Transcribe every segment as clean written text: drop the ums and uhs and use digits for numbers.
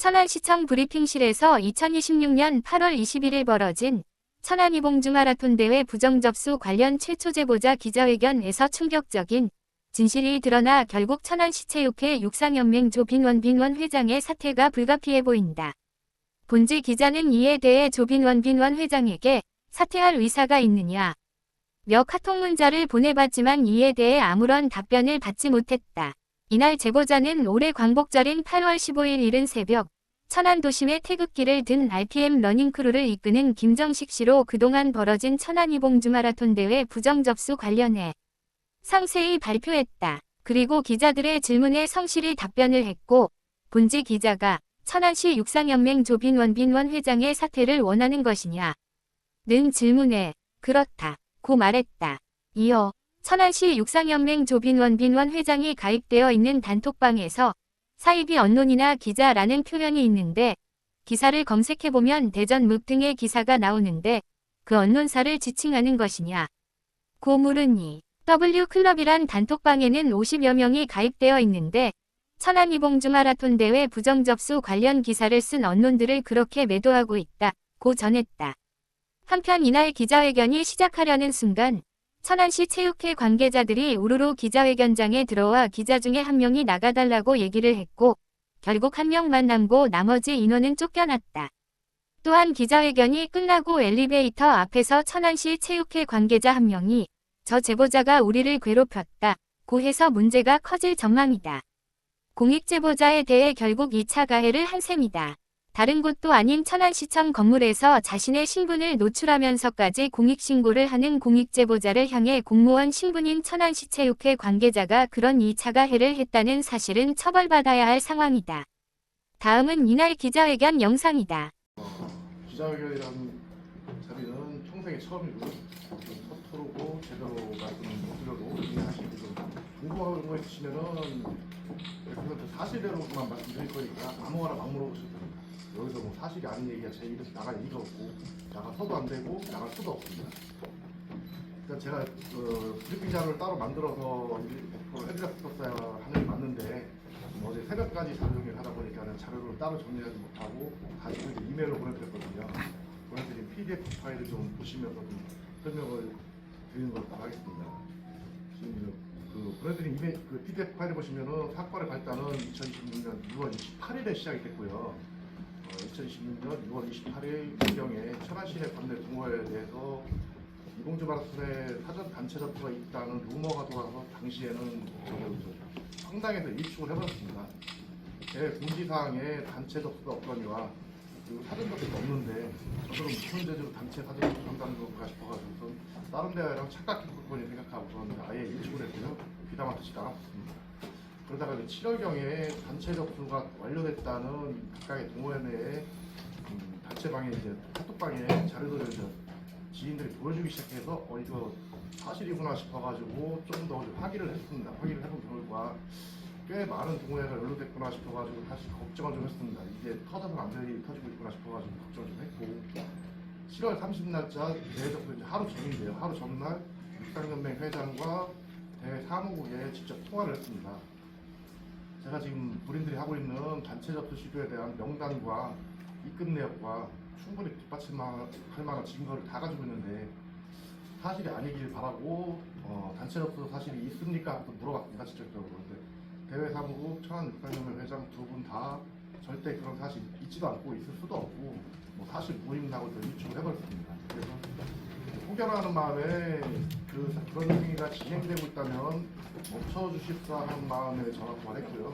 천안시청 브리핑실에서 2026년 8월 21일 벌어진 천안 이봉주 마라톤 대회 부정접수 관련 최초 제보자 기자회견에서 충격적인 진실이 드러나 결국 천안시체육회 육상연맹 조빈원 회장의 사퇴가 불가피해 보인다. 본지 기자는 이에 대해 조빈원 회장에게 사퇴할 의사가 있느냐 며 카톡 문자를 보내봤지만 이에 대해 아무런 답변을 받지 못했다. 이날 제보자는 올해 광복절인 8월 15일 이른 새벽 천안 도심에 태극기를 든 RPM 러닝크루를 이끄는 김정식 씨로 그동안 벌어진 천안 이봉주 마라톤 대회 부정접수 관련해 상세히 발표했다. 그리고 기자들의 질문에 성실히 답변을 했고 본지 기자가 천안시 육상연맹 조빈원 회장의 사퇴를 원하는 것이냐 는 질문에 그렇다 고 말했다. 이어 천안시 육상연맹 조빈원 회장이 가입되어 있는 단톡방에서 사이비 언론이나 기자라는 표현이 있는데 기사를 검색해보면 대전 묵 등의 기사가 나오는데 그 언론사를 지칭하는 것이냐 고 물으니 W클럽이란 단톡방에는 50여 명이 가입되어 있는데 천안 이봉주 마라톤 대회 부정접수 관련 기사를 쓴 언론들을 그렇게 매도하고 있다 고 전했다. 한편 이날 기자회견이 시작하려는 순간 천안시 체육회 관계자들이 우르르 기자회견장에 들어와 기자 중에 한 명이 나가달라고 얘기를 했고 결국 한 명만 남고 나머지 인원은 쫓겨났다. 또한 기자회견이 끝나고 엘리베이터 앞에서 천안시 체육회 관계자 한 명이 저 제보자가 우리를 괴롭혔다 고 해서 문제가 커질 전망이다. 공익제보자에 대해 결국 2차 가해를 한 셈이다. 다른 곳도 아닌 천안시청 건물에서 자신의 신분을 노출하면서까지 공익신고를 하는 공익제보자를 향해 공무원 신분인 천안시체육회 관계자가 그런 2차 가해를 했다는 사실은 처벌받아야 할 상황이다. 다음은 이날 기자회견 영상이다. 기자회견이라는 자리는 평생에 처음이고 서투르고 제대로 말씀 못 드려도 이해하시고 궁금한 거 있으시면은 사실대로만 말씀드릴 거니까 아무거나 막 물어보셔도 됩니다. 여기서 뭐 사실이 아닌 얘기가 제 입에서 나갈 얘기가 없고 나가서도 안 되고 나갈 수도 없습니다. 그러니까 제가 브리핑 자료를 따로 만들어서 해드렸었어야 하는 게 맞는데 어제 새벽까지 자료 정리를 하다 보니까 자료를 따로 정리하지 못하고 가지고 이제 이메일로 보내드렸거든요. 보내드린 PDF 파일을 좀 보시면서 좀 설명을 드리는 걸로 하겠습니다. 지금 보내드린 이메일 PDF 파일을 보시면은 사건의 발단은 2026년 6월 28일에 시작이 됐고요. 2026년 6월 28일 경경에 천안시내 관내 동호회에 대해서 이봉주 마라톤에 사전 단체 접수가 있다는 루머가 돌아서 당시에는 성당에서 일축을 해버렸습니다. 제 공지사항에 단체 접수가 없거니와 그리고 사전 접수가 없는데 저들은 무슨 죄로 단체 사전 접수 한다는 건가 싶어가지고 다른 데랑 착각했거니 생각하고 아예 일축을 했고요. 비담하듯이 나갔습니다. 그러다가 7월경에 단체 접수가 완료됐다는 각각의 동호회 내에 단체방에 이제 카톡방에 자료들을 지인들이 보여주기 시작해서 이거 사실이구나 싶어가지고 좀 더 확인을 했습니다. 확인을 해본 결과 꽤 많은 동호회가 연루됐구나 싶어가지고 사실 걱정을 좀 했습니다. 이게 터져서 남들이 터지고 있구나 싶어가지고 걱정을 좀 했고 7월 30날짜 대회 접수 이제 하루 전인데요. 하루 전날 육상연맹 회장과 대회 사무국에 직접 통화를 했습니다. 제가 지금 본인들이 하고 있는 단체 접수 시도에 대한 명단과 입금 내역과 충분히 뒷받침할 만한 증거를 다 가지고 있는데 사실이 아니길 바라고 단체 접수 사실이 있습니까? 하고 물어봤습니다. 직접적으로. 근데 대회 사무국 천안육상연맹 회장 두 분 다 절대 그런 사실 있지도 않고 있을 수도 없고 뭐 사실 무임하고 일축을 해버렸습니다. 그래서 혹여라는 마음에 그런 행위가 진행되고 있다면 멈춰주십사 하는 마음에 전화 통화를 했고요.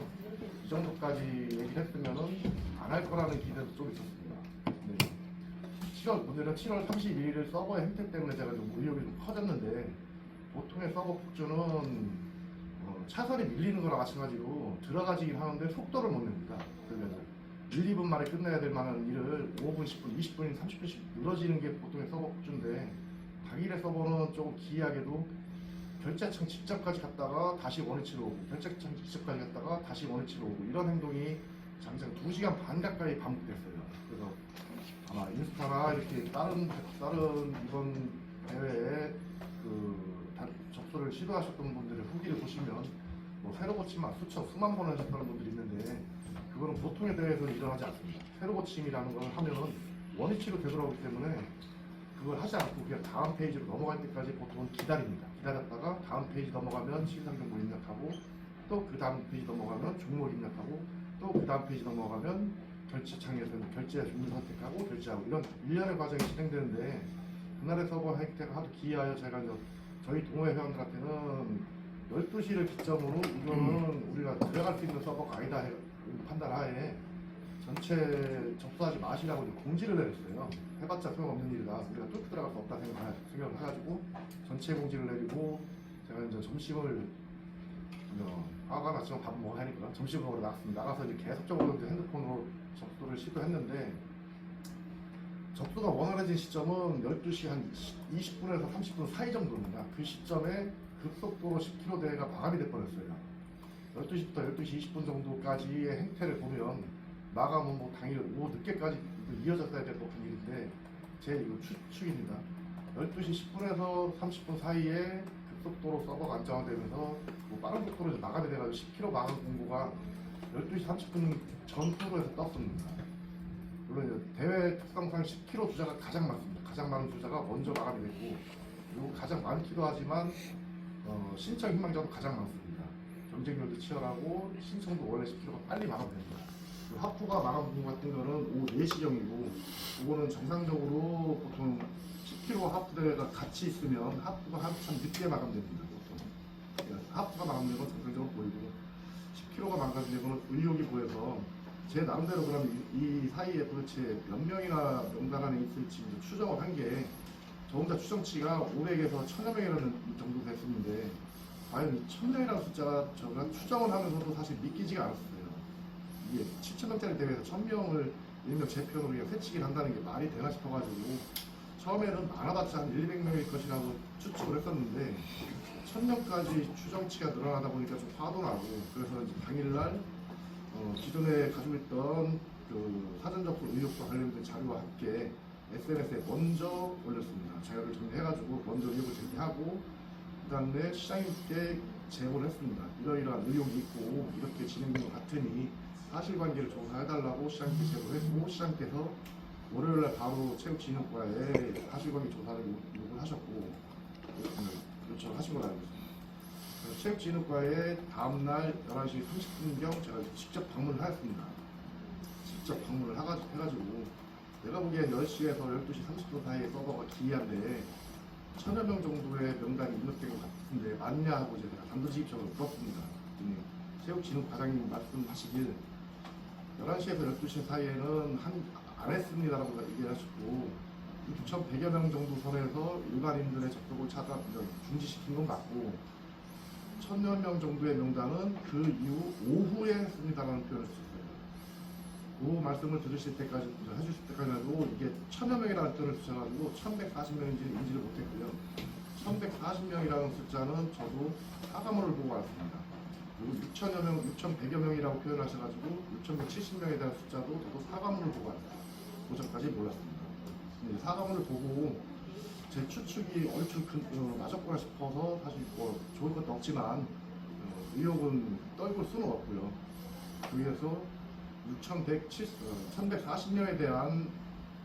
이 정도까지 얘기를 했으면은 안 할 거라는 기대도 좀 있었습니다. 네. 오늘은 7월 32일 서버의 햄택 때문에 제가 좀 의욕이 좀 커졌는데 보통의 서버 폭주는 차선이 밀리는 거랑 마찬가지로 들어가지긴 하는데 속도를 못 냅니다. 그러면 1, 2분 만에 끝내야 될 만한 일을 5분, 10분, 20분, 30분씩 늘어지는 게 보통의 서버 폭주인데 당일의 서버는 조금 기이하게도 결제창 직접까지 갔다가 다시 원위치로 오고 결제창 직접까지 갔다가 다시 원위치로 오고 이런 행동이 장장 2시간 반 가까이 반복됐어요. 그래서 아마 인스타나 이렇게 다른 이번 대회에 접수를 시도하셨던 분들의 후기를 보시면 뭐 새로 고치만 수천 수만 번 하셨다는 분들이 있는데 그 그거는 보통에 대해서는 일어나지 않습니다. 세로 고침이라는 걸 하면은 원위치로 되돌아오기 때문에 그걸 하지 않고 그냥 다음 페이지로 넘어갈 때까지 보통은 기다립니다. 기다렸다가 다음 페이지 넘어가면 시상정보 입력하고 또 그 다음 페이지 넘어가면 종목 입력하고 또 그 다음 페이지 넘어가면 결제창에서 결제 종류 선택하고 결제하고 이런 일련의 과정이 진행되는데 그날의 서버 혜택을 하도 기이하여 제가 이제 저희 동호회 회원들한테는 12시를 기점으로 이거는 우리가 들어갈 수 있는 서버가 아니다 판단하에 전체 접수하지 마시라고 이제 공지를 내렸어요. 해봤자 소용없는 일이다. 우리가 뚫고 들어갈 수 없다 생각을 해가지고 전체 공지를 내리고 제가 이제 점심을 화가 났지만 밥은 먹어야 하니까 점심을 먹으러 나갔습니다. 나가서 이제 계속적으로 이제 핸드폰으로 접수를 시도했는데 접수가 원활해진 시점은 12시 한 20분에서 30분 사이 정도입니다. 그 시점에 급속도로 10km대가 마감이 될 뻔했어요. 12시부터 12시 20분 정도까지의 행태를 보면 마감은 뭐 당일 오후 늦게까지 이어졌어야 될 법한 일인데 제 이거 추측입니다. 12시 10분에서 30분 사이에 급속도로 서버가 안정화되면서 뭐 빠른 속도로 마감이 돼가지고 10km 마감 공고가 12시 30분 전후로해서 떴습니다. 물론 이제 대회 특성상 10km 주자가 가장 많습니다. 가장 많은 주자가 먼저 마감이 되고 그리고 가장 많기도 하지만 신청 희망자도 가장 많습니다. 경쟁률도 치열하고 신청도 원래 10km가 빨리 마감됩니다. 하프가 마감 공고 같은 거는 오후 4시경이고 이거는 정상적으로 보통 10km 하프 대회가 같이 있으면 하프가 한참 늦게 마감됩니다. 보통 하프가 마감되는 건 정상적으로 보이고 10km가 마감되는 건 의욕이 보여서 제 나름대로 그러면 이 사이에 도대체 몇 명이나 명단 안에 있을지 추정을 한 게 저 혼자 추정치가 500에서 1000여 명이라는 정도 됐었는데 과연 1000명이라는 숫자가 제가 추정을 하면서도 사실 믿기지가 않았어요. 이게 7,000명짜리 대회에서 1000명을 일명 제 편으로 그냥 세치기를 한다는 게 말이 되나 싶어가지고 처음에는 많아봤자 한 1,200명일 것이라고 추측을 했었는데 1000명까지 추정치가 늘어나다 보니까 좀 화도 나고 그래서 이제 당일날 기존에 가지고 있던 그 사전 접수 의혹과 관련된 자료와 함께 SNS에 먼저 올렸습니다. 자료를 정리해가지고 먼저 의혹을 제기하고 그 다음에 시장님께 제보를 했습니다. 이러이러한 의혹이 있고 이렇게 진행된 것 같으니 사실관계를 조사해달라고 시장님께 제보를 했고 시장님께서 월요일날 바로 체육진흥과에 사실관계 조사를 요구를 하셨고 요청을 하신 걸로 알고 있습니다. 체육진흥과에 다음날 11시 30분경 제가 직접 방문을 하였습니다. 직접 방문을 해가지고 내가 보기엔 10시에서 12시 30분 사이에 서버가 기이한데 1000여 명 정도의 명단이 입력된 것 같은데 맞냐 하고 제가 단도직입적으로 물었습니다. 체육진흥 과장님 말씀하시길 11시에서 12시 사이에는 안 했습니다라고 얘기를 하시고 6,100여 명 정도 선에서 일반인들의 접속을 중지시킨 건 맞고 1000여 명 정도의 명단은 그 이후 오후에 했습니다라는 표현을 썼어요. 그 말씀을 들으실 때까지, 해주실 때까지도 이게 1000여 명이라는 표현을 쓰셔가지고 1140명인지는 인지를 못했고요. 1140명이라는 숫자는 저도 사과문을 보고 알았습니다. 그리고 6,000여 명, 6,100여 명이라고 표현하셔가지고 6,170명에 대한 숫자도 저도 사과문을 보고 알았습니다. 그 전까지 몰랐습니다. 근데 사과문을 보고 제 추측이 얼추 맞았구나 싶어서 사실 뭐 좋을 것도 없지만 의혹은 떨굴 수는 없고요. 그래서 1140명에 대한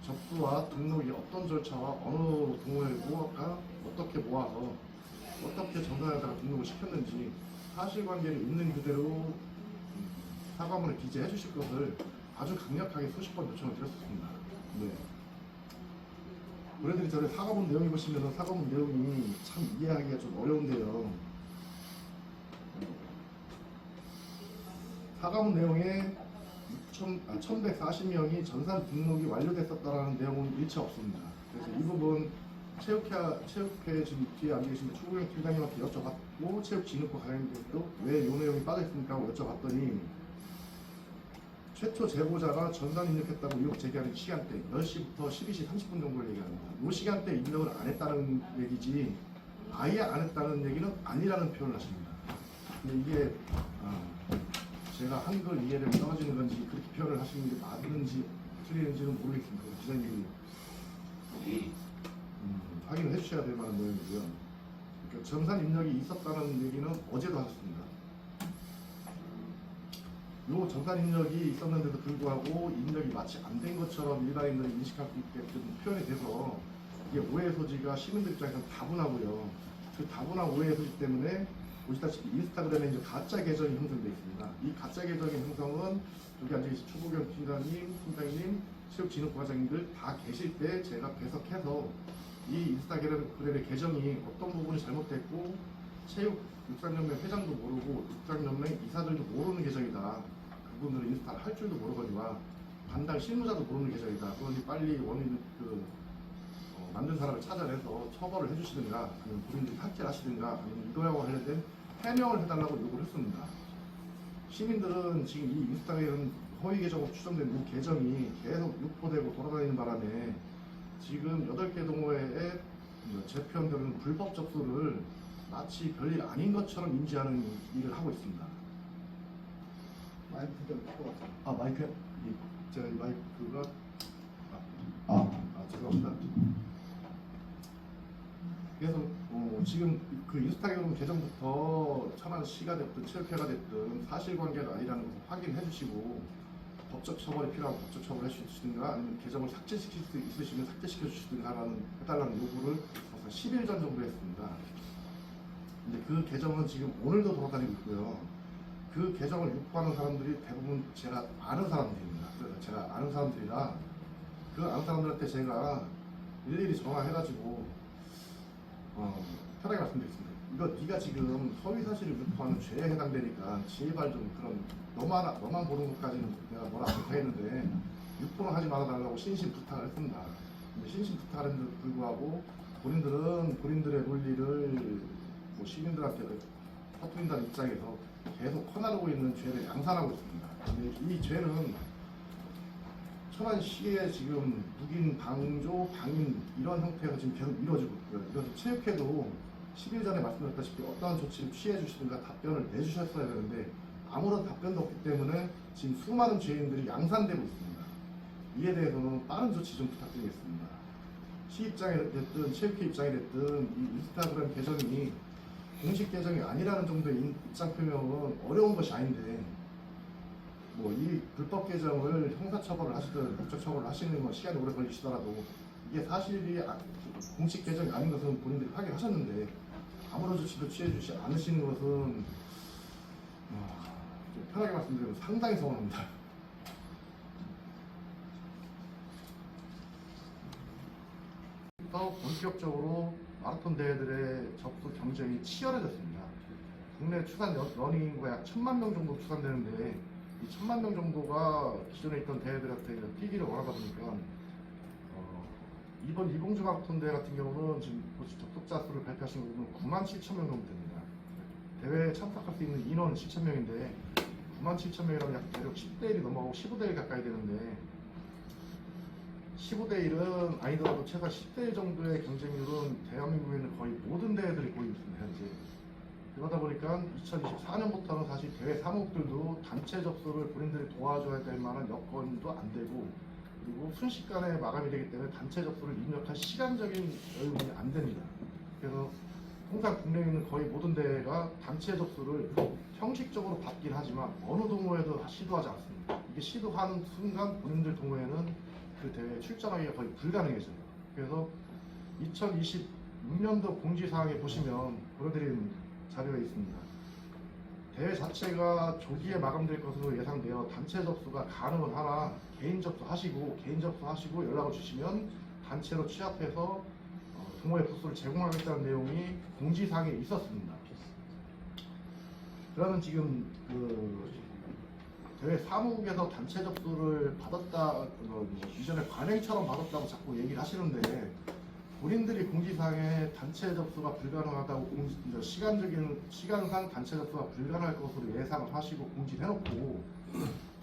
접수와 등록이 어떤 절차와 어느 동호회가 어떻게 모아서 어떻게 전산에다가 등록을 시켰는지 사실관계를 있는 그대로 사과문을 기재해 주실 것을 아주 강력하게 수십 번 요청을 드렸습니다. 네. 우리들이 저를 사과문 내용이 보시면 사과문 내용이 참 이해하기가 좀 어려운데요. 사과문 내용에 1140명이 전산 등록이 완료됐었다는 내용은 일체 없습니다. 그래서 이 부분 체육회 지금 뒤에 앉아 계신 추구경 팀장님한테 여쭤봤고 체육진흥과 관련돼서 왜 이 내용이 빠져있습니까 하고 여쭤봤더니 최초 제보자가 전산 입력했다고 의혹 제기하는 시간대 10시부터 12시 30분 정도를 얘기합니다. 이 시간대에 입력을 안 했다는 얘기지 아예 안 했다는 얘기는 아니라는 표현을 하십니다. 근데 이게 제가 한글 이해를 떨어지는 건지 그렇게 표현을 하시는 게 맞는지 틀리는지는 모르겠습니다. 기자님이 확인을 해주셔야 될 만한 내용이고요. 그러니까 전산 입력이 있었다는 얘기는 어제도 하셨습니다. 요 정산 입력이 있었는데도 불구하고 입력이 마치 안 된 것처럼 일반인들이 인식할 수 있게끔 표현이 돼서 이게 오해 소지가 시민들 입장에서는 다분하고요. 그 다분한 오해 소지 때문에 보시다시피 인스타그램에 이제 가짜 계정이 형성되어 있습니다. 이 가짜 계정의 형성은 여기 앉아계신 추보경 팀장님, 팀장님, 체육진흥부 과장님들 다 계실 때 제가 배석해서 이 인스타그램의 계정이 어떤 부분이 잘못됐고 체육육상연맹 회장도 모르고 육상연맹 이사들도 모르는 계정이다. 그분들은 인스타를 할 줄도 모르거니와 담당 실무자도 모르는 계정이다. 그러니 빨리 원인 만든 사람을 찾아내서 처벌을 해주시든가 아니면 본인들이 삭제를 하시든가 아니면 이거하고 관련된 해명을 해달라고 요구를 했습니다. 시민들은 지금 이 인스타그램 허위 계정으로 추정된 이 계정이 계속 유포되고 돌아다니는 바람에 지금 8개 동호회에 재표현되는 불법 접수를 마치 별일 아닌 것처럼 인지하는 일을 하고 있습니다. 마이크 좀 끄고 왔어요. 아 마이크요? 제가 이 마이크가 죄송합니다. 그래서 지금 그 인스타그램 계정부터 천안 시가 됐든 체육회가 됐든 사실관계가 아니라는 것을 확인해 주시고 법적 처벌이 필요하면 법적 처벌을 해주시든가 아니면 계정을 삭제시킬 수 있으시면 삭제시켜 주시든가 해달라는 요구를 벌써 10일 전 정도 했습니다. 근데 그 계정은 지금 오늘도 돌아다니고 있고요. 그 계정을 유포하는 사람들이 대부분 제가 아는 사람들입니다. 그래서 제가 아는 사람들이라 그 아는 사람들한테 제가 일일이 전화해가지고 편하게 말씀드리겠습니다. 이거 네가 지금 허위 사실을 유포하는 죄에 해당되니까 제발 좀 그런 너만 보는 것까지는 내가 뭐라 안 하겠는데 유포는 하지 말아달라고 신신 부탁을 했습니다. 근데 신신 부탁하는데도 불구하고 본인들은 본인들의 논리를 뭐 시민들한테 퍼뜨린다는 입장에서 계속 커나르고 있는 죄를 양산하고 있습니다. 근데 이 죄는 천안시에 지금 묵인, 방조, 방임 이런 형태가 지금 계속 이루어지고 있고요. 그래서 체육회도 10일 전에 말씀드렸다시피 어떠한 조치를 취해 주시든가 답변을 내주셨어야 되는데 아무런 답변도 없기 때문에 지금 수많은 죄인들이 양산되고 있습니다. 이에 대해서는 빠른 조치 좀 부탁드리겠습니다. 시 입장이 됐든 체육회 입장이 됐든 이 인스타그램 계정이 공식 계정이 아니라는 정도의 입장 표명은 어려운 것이 아닌데 뭐 이 불법 계정을 형사처벌을 하시든 법적처벌을 하시는 건 시간이 오래 걸리시더라도 이게 사실이 공식 계정이 아닌 것은 본인들이 확인하셨는데 아무런 조치도 취해주지 않으시는 것은 좀 편하게 말씀드리면 상당히 서운합니다. 또 본격적으로 마라톤 대회들의 접수 경쟁이 치열해졌습니다. 국내 추산 러닝 인구가 약 1000만 명 정도 추산되는데 이 1000만 명 정도가 기존에 있던 대회들한테 뛰기를 원하다 보니까 이번 이봉주 마라톤 대회 같은 경우는 지금 접속자 수를 발표하신 부분은 97,000명 정도 됩니다. 대회에 참석할 수 있는 인원은 7,000명인데 97,000명이라면 약 대략 10대 1이 넘어가고 15대 1 가까이 되는데 15대 1은 아니더라도 최소 10대 1 정도의 경쟁률은 대한민국에는 거의 모든 대회들이 보이고 있습니다. 현재. 그러다 보니까 2024년부터는 사실 대회 사무국들도 단체 접수를 본인들이 도와줘야 될 만한 여건도 안 되고 그리고 순식간에 마감이 되기 때문에 단체 접수를 입력할 시간적인 여유는 안 됩니다. 그래서 통상 국내에 있는 거의 모든 대회가 단체 접수를 형식적으로 받긴 하지만 어느 동호회도 시도하지 않습니다. 이게 시도하는 순간 본인들 동호회는 그 대회에 출전하기가 거의 불가능해져요. 그래서 2026년도 공지사항에 보시면 보여드린 자료에 있습니다. 대회 자체가 조기에 마감될 것으로 예상되어 단체 접수가 가능은 하나 개인 접수하시고 연락을 주시면 단체로 취합해서 동호회 부스를 제공하겠다는 내용이 공지사항에 있었습니다. 그러면 지금 그 대회 사무국에서 단체 접수를 받았다, 이전에 관행처럼 받았다고 자꾸 얘기를 하시는데 본인들이 공지사항에 단체 접수가 불가능하다고 시간상 단체 접수가 불가능할 것으로 예상을 하시고 공지를 해놓고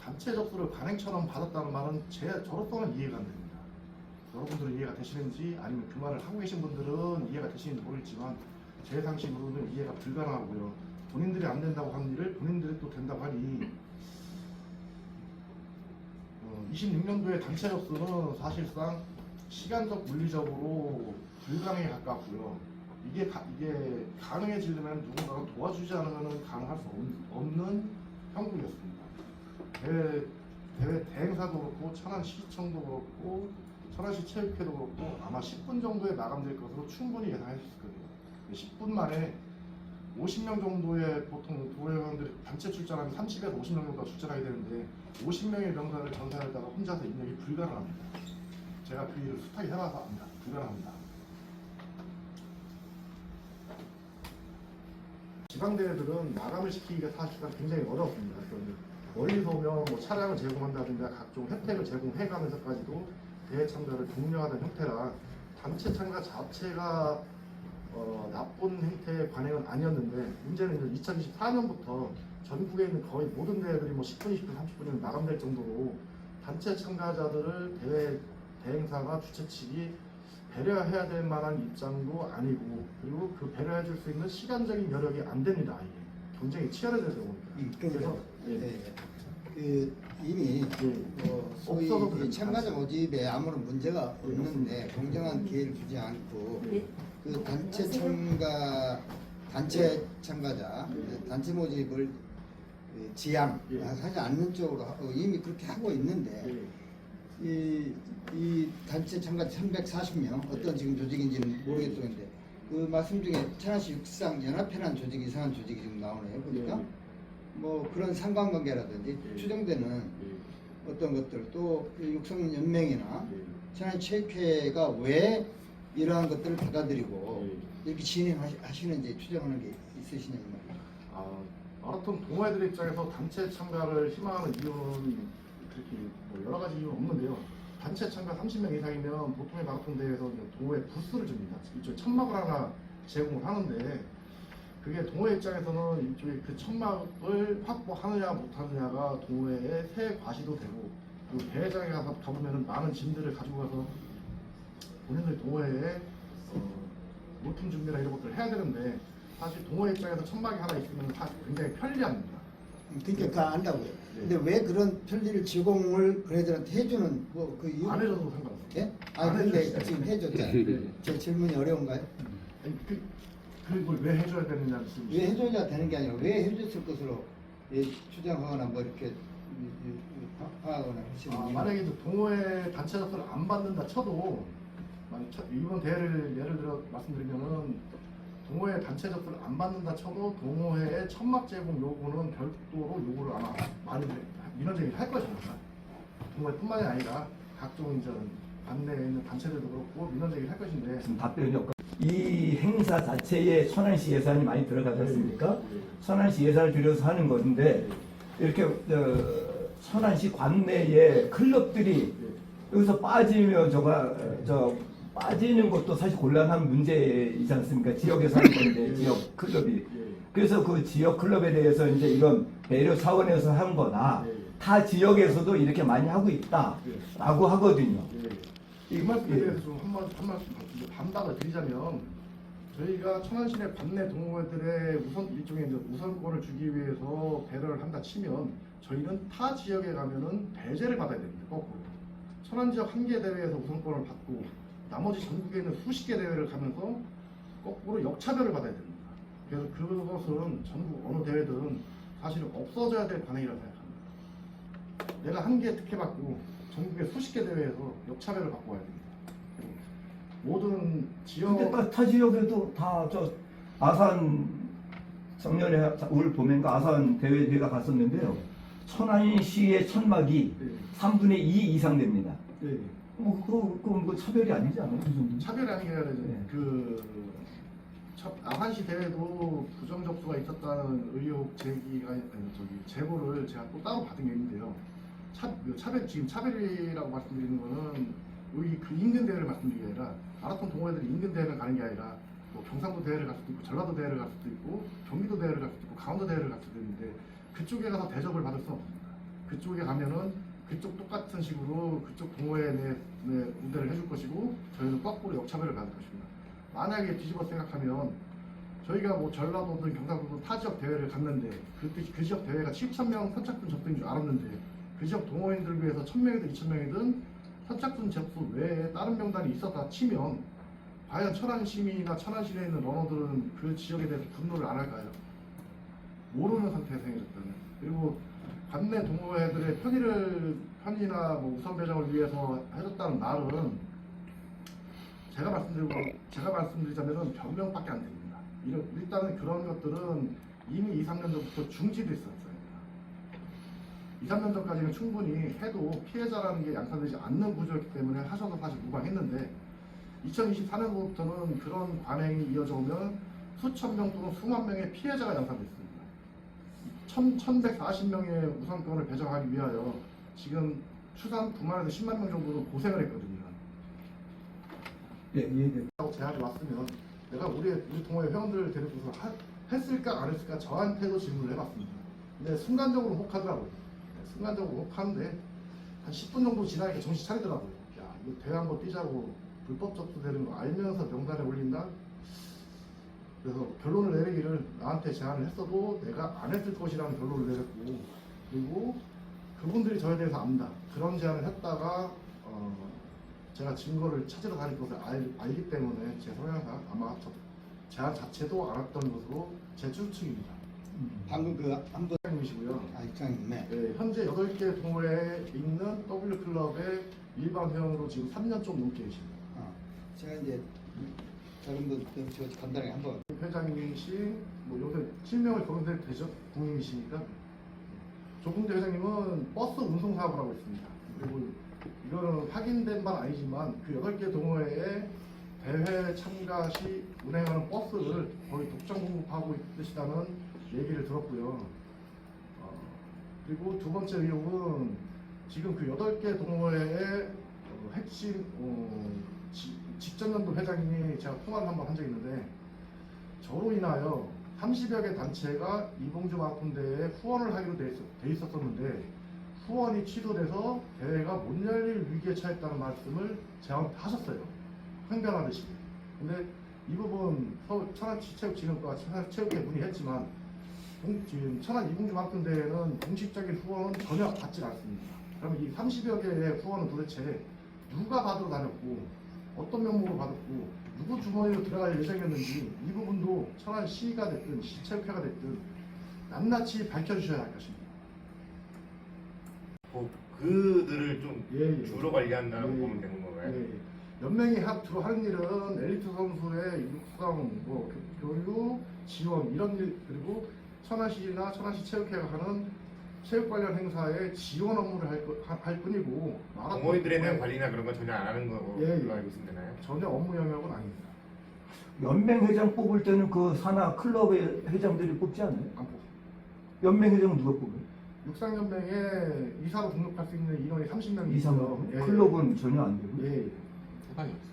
단체 접수를 관행처럼 받았다는 말은 저로서는 이해가 안 됩니다. 여러분들은 이해가 되시는지 아니면 그 말을 하고 계신 분들은 이해가 되시는지 모르겠지만 제 상식으로는 이해가 불가능하고요. 본인들이 안 된다고 하는 일을 본인들이 또 된다고 하니 26년도의 단체 접수는 사실상 시간적 물리적으로 불가능에 가깝고요. 이게 가능해지려면 누군가가 도와주지 않으면 가능할 수 없는 형국이었습니다. 대회 대행사도 그렇고 천안시청도 그렇고 천안시 체육회도 그렇고 아마 10분 정도에 마감될 것으로 충분히 예상할 수 있거든요. 10분 만에 50명 정도의 보통 도회원들이 단체 출전하면 30에서 50명 정도가 출전하게 되는데 50명의 명단을 전사하다가 혼자서 입력이 불가능합니다. 제가 그 일을 숱하게 해봐서 압니다. 불가능합니다. 지방대회들은 마감을 시키기가 사실상 굉장히 어렵습니다. 멀리서 오면 뭐 차량을 제공한다든가 각종 혜택을 제공해가면서까지도 대회 참가를 독려하는 형태라 단체 참가 자체가 나쁜 행태의 관행은 아니었는데 문제는 이제 2024년부터 전국에 있는 거의 모든 대회들이 뭐 10분, 20분, 30분이면 마감될 정도로 단체 참가자들을 대행사가 주최 측이 배려해야 될 만한 입장도 아니고 그리고 그 배려해 줄 수 있는 시간적인 여력이 안 됩니다. 이게 경쟁이 치열해져야 됩니다. 그래서 예. 그 이미 소위 없어서 이 그래요. 참가자 모집에 아무런 문제가 없는데 공정한 기회를 주지 않고 그 단체 참가자 단체 모집을 하지 않는 쪽으로 이미 그렇게 하고 있는데 이 단체 참가자 340명 어떤 지금 조직인지는 모르겠었는데 그 말씀 중에 천안시 육상 연합회라는 조직 이상한 조직이 지금 나오네요. 보니까 뭐 그런 상관관계라든지 추정되는 어떤 것들 또 육상 연맹이나 천안 체육회가 왜 이러한 것들을 받아들이고 이렇게 진행하시는지 추정하는 게 있으시냐 이 말이에요. 마라톤 동호회들 입장에서 단체 참가를 희망하는 이유는 그렇게 뭐 여러 가지 이유는 없는데요. 단체 참가 30명 이상이면 보통의 마라톤 대회에서 동호회 부스를 줍니다. 이쪽에 천막을 하나 제공을 하는데 그게 동호회 입장에서는 이쪽에 그 천막을 확보하느냐 못하느냐가 동호회의 새 과시도 되고 그리고 대회장에 가보면 많은 짐들을 가지고 가서 본인들 동호회에 물품 준비나 이런 것들을 해야 되는데 사실 동호회 입장에서 천막이 하나 있으면 사실 굉장히 편리합니다. 그러니까 그거 안다고요. 근데 왜 그런 편리를 제공을 그애들한테 해주는 뭐 그 이유? 안 해줘도 상관없어요. 예? 안 근데 해주시죠. 지금 해줬잖아요. 네. 제 질문이 어려운가요? 아니, 그걸 왜 해줘야 되느냐 말씀이시죠? 왜 해줘야 되는 게 아니라 왜 해줬을 것으로 추정하거나 뭐 이렇게 파악하거나 하시는 이유는? 만약에 이제 동호회 단체 접수를 안 받는다 쳐도 이번 대회를 예를 들어 말씀드리면은 동호회 단체 접수를 안 받는다 쳐도 동호회의 천막 제공 요구는 별도로 요구를 아마 많이 민원제기를 할 것입니다. 동호회뿐만이 아니라 각종 이제 반내에 있는 단체들도 그렇고 민원제기를 할 것인데 지금 답변이 없고 이 행사 자체에 천안시 예산이 많이 들어가지 않습니까? 천안시 예산을 들여서 하는 건데 이렇게 천안시 관내에 클럽들이 여기서 빠지면 빠지는 것도 사실 곤란한 문제이지 않습니까? 지역에서 하는 건데 지역 클럽이. 그래서 그 지역 클럽에 대해서 이제 이건 배려 차원에서 한 거다. 타 지역에서도 이렇게 많이 하고 있다라고 하거든요. 이 말씀에 대해서 좀 한 말씀 반박을 드리자면 저희가 천안시 내 관내 동호회들의 일종의 이제 우선권을 주기 위해서 배려를 한다 치면 저희는 타 지역에 가면은 배제를 받아야 됩니다. 거꾸로 천안 지역 한 개 대회에서 우선권을 받고 나머지 전국에 있는 수십 개 대회를 가면서 거꾸로 역차별을 받아야 됩니다. 그래서 그것은 전국 어느 대회든 사실은 없어져야 될 관행이라고 생각합니다. 내가 한 개 특혜받고 전국의 수십 개 대회에서 역차별을 받고 와야 됩니다. 모든 지역 근데 타 지역에도 다 아산 작년에 올 봄인가 아산 대회가 갔었는데요. 천안시의 천막이 3분의 2 이상 됩니다. 그건 차별이 아니지 않아요? 차별이 아니라 네. 아산시 대회도 부정 접수가 있었다는 의혹 제보를 제가 또 따로 받은 게 있는데요. 지금 차별이라고 말씀드리는 거는 여기 그 인근 대회를 말씀드리는 게 아니라 마라톤 동호회들이 인근 대회를 가는 게 아니라 뭐 경상도 대회를 갈 수도 있고 전라도 대회를 갈 수도 있고 경기도 대회를 갈 수도 있고 강원도 대회를 갈 수도 있는데 그쪽에 가서 대접을 받을 수는 없습니다. 그쪽에 가면은 그쪽 똑같은 식으로 그쪽 동호회에 우대를 해줄 것이고 저희는 거꾸로 역차별을 받을 것입니다. 만약에 뒤집어 생각하면 저희가 뭐 전라도든 경상도든 타 지역 대회를 갔는데 그 지역 대회가 7,000명 선착순 접수인 줄 알았는데 그 지역 동호인들 위해서 1,000명이든 2,000명이든 선착순 접수 외에 다른 명단이 있었다 치면 과연 천안시민이나 천안시내에 있는 러너들은 그 지역에 대해서 분노를 안 할까요? 모르는 상태에서 행해졌다면. 그리고 관내 동호회들의 편의나 뭐 우선 배정을 위해서 해줬다는 말은 제가 말씀드리자면은 변명밖에 안 됩니다. 일단은 그런 것들은 이미 2, 3년 전부터 중지돼 있었어요. 2, 3년 전까지는 충분히 해도 피해자라는 게 양산되지 않는 구조였기 때문에 하셔도 사실 무방했는데 2024년부터는 그런 관행이 이어져 오면 수천 명 또는 수만 명의 피해자가 양산됐습니다. 1140명의 우선권을 배정하기 위하여 지금 추산 9만에서 10만 명 정도는 고생을 했거든요. 예, 이해돼. 하고 제안이 왔으면 내가 우리 동호회 회원들을 데리고서 했을까 안 했을까 저한테도 질문을 해봤습니다. 근데 순간적으로 혹하더라고요. 순간적으로 혹하는데 한 10분 정도 지나니까 정신 차리더라고요. 야, 이거 대회 한번 뛰자고 불법 접수되는 거 알면서 명단에 올린다? 그래서 결론을 내리기를 나한테 제안을 했어도 내가 안 했을 것이라는 결론을 내렸고, 그리고 그분들이 저에 대해서 안다. 그런 제안을 했다가 제가 증거를 찾으러 다닐 것을 알기 때문에 제 성향상 아마 제안 자체도 알았던 것으로 제 추측입니다. 방금 그 한번 이시고요. 입장이네. 네, 현재 8개 동호회에 있는 W클럽의 일반 회원으로 지금 3년 좀 넘게 계십니다. 제가 이제 다른 분들 저 간단하게 한번 회장님이시, 뭐 요새 실명을 거론해도 되죠? 국민이시니까. 조금대 회장님은 버스 운송 사업을 하고 있습니다. 그리고 이거는 확인된 바는 아니지만 그 8개 동호회에 대회 참가 시 운행하는 버스를 거의 독점 공급하고 있으시다는 얘기를 들었고요. 그리고 두 번째 의혹은 지금 그 8개 동호회의 핵심 직전 연도 회장님이 제가 통화를 한번 한 적이 있는데 저로 인하여 30여 개 단체가 이봉주 마라톤 대회에 후원을 하기로 돼 있었었는데 후원이 취소돼서 대회가 못 열릴 위기에 처했다는 말씀을 저한테 하셨어요. 항변하듯이. 근데 이 부분 천안시체육진흥과 체육회 문의했지만 지금 천안 이봉주 마라톤 대회는 공식적인 후원은 전혀 받지 않습니다. 그럼 이 30여 개의 후원은 도대체 누가 받으러 다녔고 어떤 명목으로 받았고 누구 주머니로 들어갈 예정이었는지 이 부분도 천안시가 됐든 시체육회가 됐든 낱낱이 밝혀주셔야 할 것입니다. 그들을 좀 예. 주로 관리한다고 예. 보면 되는 건가요? 예. 연맹이 주로 하는 일은 엘리트 선수의 육성, 뭐 교육, 지원 이런 일, 그리고 천안시나 천안시 체육회가 하는 체육 관련 행사에 지원 업무를 할 뿐이고 동호인들에 대한 관리나 그런 건 전혀 안 하는 거로 예. 알고 있으면 되나요? 전혀 업무 영역은 아닙니다. 연맹 회장 뽑을 때는 그 산하 클럽의 회장들이 뽑지 않아요? 안 뽑. 연맹 회장은 누가 뽑아요? 육상연맹에 이사로 등록할 수 있는 인원이 30명이 이상으로 클럽은 전혀 안 되고. 예. 해당이 없어요.